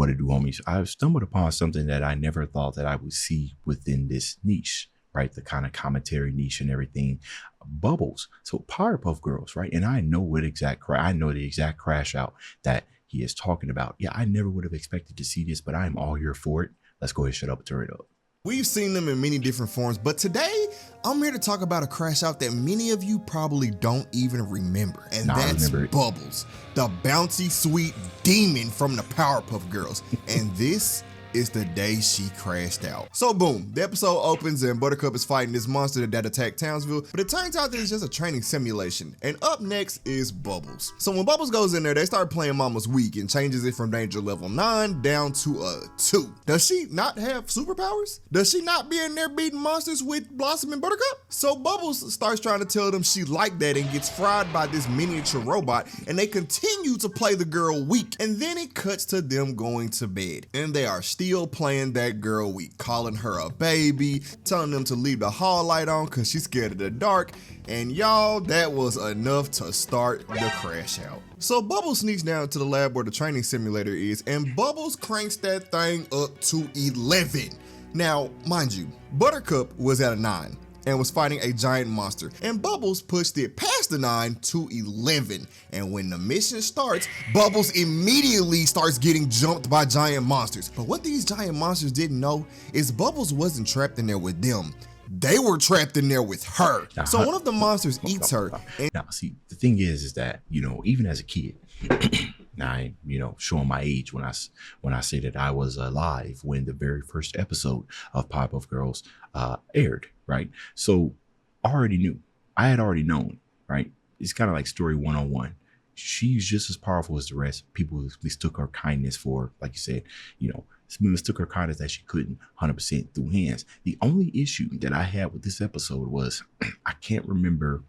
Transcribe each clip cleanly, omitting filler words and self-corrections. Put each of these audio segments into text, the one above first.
What to do, homies? I've stumbled upon something that I never thought that I would see within this niche, right? The kind of commentary niche and everything. Bubbles. So Powerpuff Girls, right? And I know the exact crash out that he is talking about. Yeah, I never would have expected to see this, but I'm all here for it. Let's go ahead and shut up and turn it up. We've seen them in many different forms, but today I'm here to talk about a crash out that many of you probably don't even remember, and that's Bubbles, the bouncy sweet demon from the Powerpuff Girls. And this is the day she crashed out. So boom, the episode opens and Buttercup is fighting this monster that attacked Townsville, but it turns out that it's just a training simulation. And up next is Bubbles. So when Bubbles goes in there, they start playing Mama's weak and changes it from danger level 9 down to a 2. Does she not have superpowers? Does she not be in there beating monsters with Blossom and Buttercup? So Bubbles starts trying to tell them she like that and gets fried by this miniature robot, and they continue to play the girl weak. And then it cuts to them going to bed, and they are still playing that girl weak, calling her a baby, telling them to leave the hall light on because she's scared of the dark. And y'all, that was enough to start the crash out. So Bubbles sneaks down to the lab where the training simulator is, and Bubbles cranks that thing up to 11. Now, mind you, Buttercup was at a 9 and was fighting a giant monster, and Bubbles pushed it past the 9 to 11. And when the mission starts, Bubbles immediately starts getting jumped by giant monsters. But what these giant monsters didn't know is Bubbles wasn't trapped in there with them. They were trapped in there with her. So one of the monsters eats her. Now, see, the thing is that, even as a kid, now I, showing my age when I say that I was alive when the very first episode of Powerpuff Girls aired, right? So I had already known, right? It's kind of like story 101. She's just as powerful as the rest. People mistook her kindness for, like you said, mistook her kindness that she couldn't 100% through hands. The only issue that I had with this episode was I can't remember.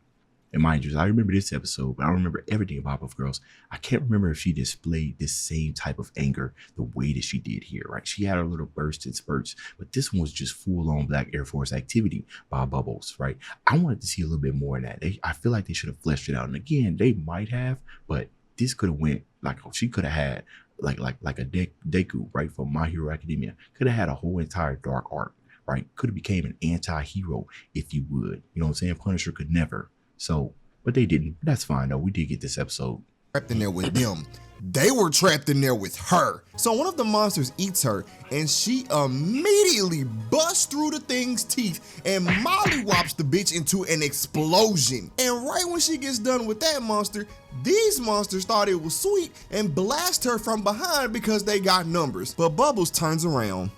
And mind you, I remember this episode, but I don't remember everything about Powerpuff Girls. I can't remember if she displayed this same type of anger the way that she did here, right? She had her little bursts and spurts, but this one was just full-on Black Air Force activity by Bubbles, right? I wanted to see a little bit more of that. I feel like they should have fleshed it out. And again, they might have, but this could have went like she could have had like a Deku, right, from My Hero Academia. Could have had a whole entire dark arc, right? Could have became an anti-hero, if you would. You know what I'm saying? Punisher could never. So, but they didn't. That's fine though. We did get this episode. Trapped in there with them. They were trapped in there with her. So one of the monsters eats her, and she immediately busts through the thing's teeth and mollywops the bitch into an explosion. And right when she gets done with that monster, these monsters thought it was sweet and blast her from behind because they got numbers. But Bubbles turns around,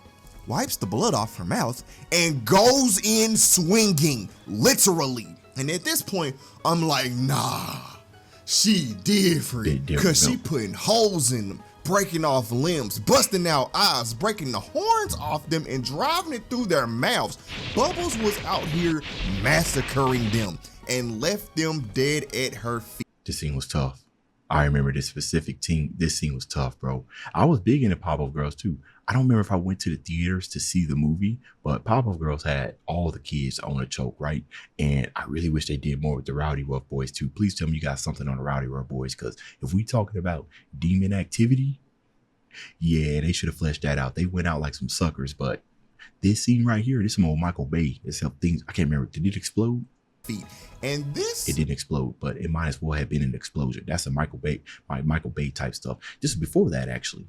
wipes the blood off her mouth, and goes in swinging, literally. And at this point, I'm like, nah, she different, because she putting holes in them, breaking off limbs, busting out eyes, breaking the horns off them, and driving it through their mouths. Bubbles was out here massacring them and left them dead at her feet. This scene was tough. I remember this specific scene. This scene was tough, bro. I was big into Powerpuff Girls too. I don't remember if I went to the theaters to see the movie, but Powerpuff Girls had all the kids on a choke, right? And I really wish they did more with the Rowdy Rough Boys too. Please tell me you got something on the Rowdy Rough Boys, because if we talking about demon activity, yeah, they should have fleshed that out. They went out like some suckers, but this scene right here, this is some old Michael Bay. This helped things. I can't remember. Did it explode? Feet. And this, it didn't explode, but it might as well have been an explosion. That's a Michael Bay type stuff. This is before that, actually.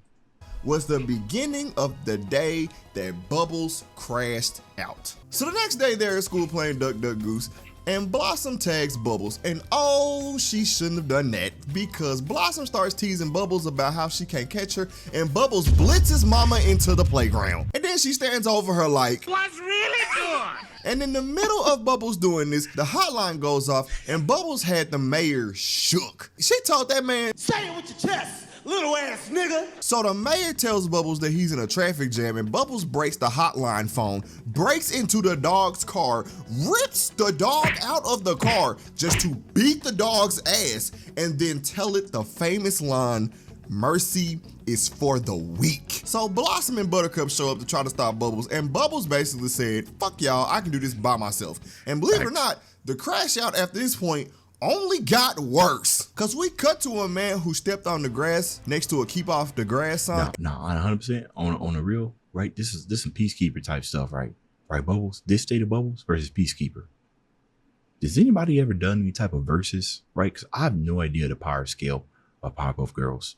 Was the beginning of the day that Bubbles crashed out. So the next day they're at school playing Duck Duck Goose, and Blossom tags Bubbles, and oh, she shouldn't have done that, because Blossom starts teasing Bubbles about how she can't catch her, and Bubbles blitzes Mama into the playground. And then she stands over her like, what's really good? And in the middle of Bubbles doing this, the hotline goes off, and Bubbles had the mayor shook. She told that man, say it with your chest, little ass nigga. So the mayor tells Bubbles that he's in a traffic jam, and Bubbles breaks the hotline phone, breaks into the dog's car, rips the dog out of the car just to beat the dog's ass, and then tell it the famous line, mercy is for the weak. So Blossom and Buttercup show up to try to stop Bubbles, and Bubbles basically said, fuck y'all, I can do this by myself. And believe it or not, the crash out after this point only got worse. Cause we cut to a man who stepped on the grass next to a keep off the grass sign. Nah, 100% on the real, right? This is some Peacekeeper type stuff, right? Right, Bubbles? This state of Bubbles versus Peacekeeper. Does anybody ever done any type of verses, right? Because I have no idea the power scale of Powerpuff Girls.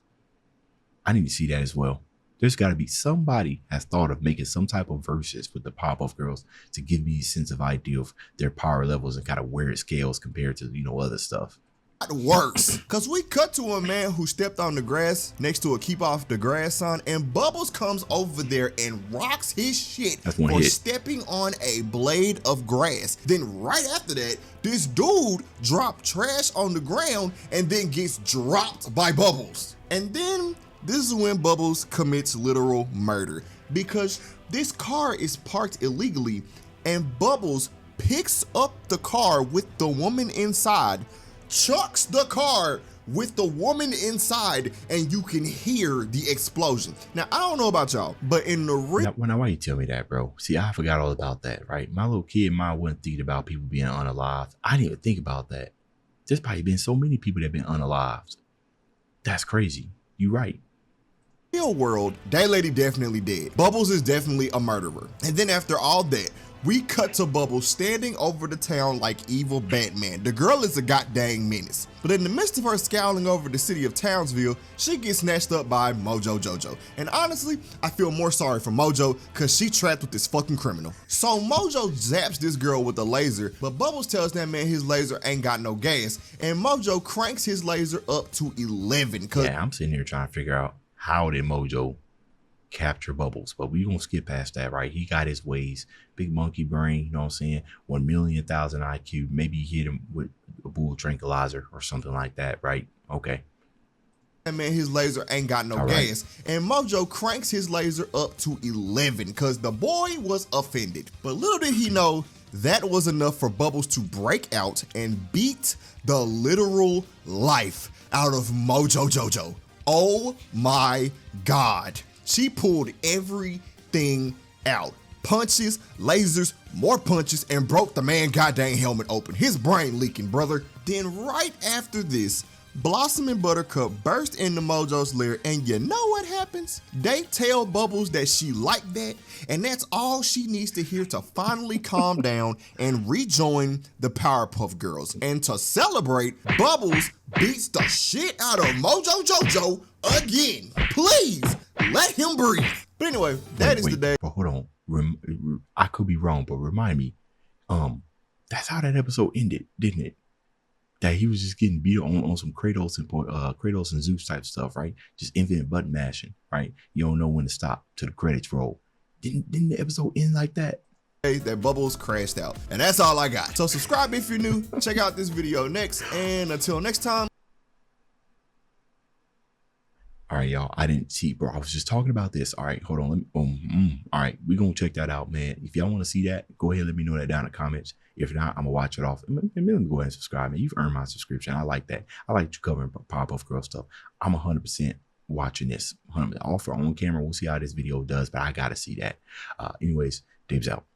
I need to see that as well. There's got to be somebody has thought of making some type of verses with the Powerpuff Girls to give me a sense of idea of their power levels and kind of where it scales compared to, you know, other stuff. It works. Cause we cut to a man who stepped on the grass next to a keep off the grass sign, and Bubbles comes over there and rocks his shit for stepping on a blade of grass. Then right after that, this dude dropped trash on the ground and then gets dropped by Bubbles. And then this is when Bubbles commits literal murder, because this car is parked illegally and Bubbles picks up the car with the woman inside, chucks the car with the woman inside, and you can hear the explosion. Now, I don't know about y'all, but in the real... Now, why you tell me that, bro? See, I forgot all about that, right? My little kid mind wasn't thinking about people being unalived. I didn't even think about that. There's probably been so many people that have been unalived. That's crazy. You right. Real world, that lady definitely dead. Bubbles is definitely a murderer. And then after all that, we cut to Bubbles standing over the town like evil Batman. The girl is a goddamn menace. But in the midst of her scowling over the city of Townsville, she gets snatched up by Mojo Jojo. And honestly, I feel more sorry for Mojo because she trapped with this fucking criminal. So Mojo zaps this girl with a laser, but Bubbles tells that man his laser ain't got no gas. And Mojo cranks his laser up to 11. Yeah, I'm sitting here trying to figure out how did Mojo capture Bubbles, but we gonna skip past that, right? He got his ways, big monkey brain, you know what I'm saying? 1,000,000 IQ, maybe he hit him with a bull tranquilizer or something like that, right? Okay. That man, his laser ain't got no gas. And Mojo cranks his laser up to 11 because the boy was offended. But little did he know, that was enough for Bubbles to break out and beat the literal life out of Mojo Jojo. Oh my God. She pulled everything out. Punches, lasers, more punches, and broke the man goddamn helmet open. His brain leaking, brother. Then right after this, Blossom and Buttercup burst into Mojo's lair, and you know what happens? They tell Bubbles that she liked that, and that's all she needs to hear to finally calm down and rejoin the Powerpuff Girls. And to celebrate, Bubbles beats the shit out of Mojo Jojo again. Please let him breathe. But anyway, that is the day. But hold on, I could be wrong, but remind me, that's how that episode ended, didn't it? That he was just getting beat on some Kratos and Zeus type stuff, right? Just infinite button mashing, right? You don't know when to stop till the credits roll. Didn't the episode end like that? That Bubbles crashed out. And that's all I got. So subscribe if you're new. Check out this video next. And until next time. All right, y'all. I didn't see, bro. I was just talking about this. All right, hold on. Let me, all right, we're going to check that out, man. If y'all want to see that, go ahead. Let me know that down in the comments. If not, I'm going to watch it off. And let me go ahead and subscribe, man. You've earned my subscription. I like that. I like you covering Powerpuff Girl stuff. I'm 100% watching this. 100%. Off or on camera. We'll see how this video does, but I got to see that. Anyways, Dave's out.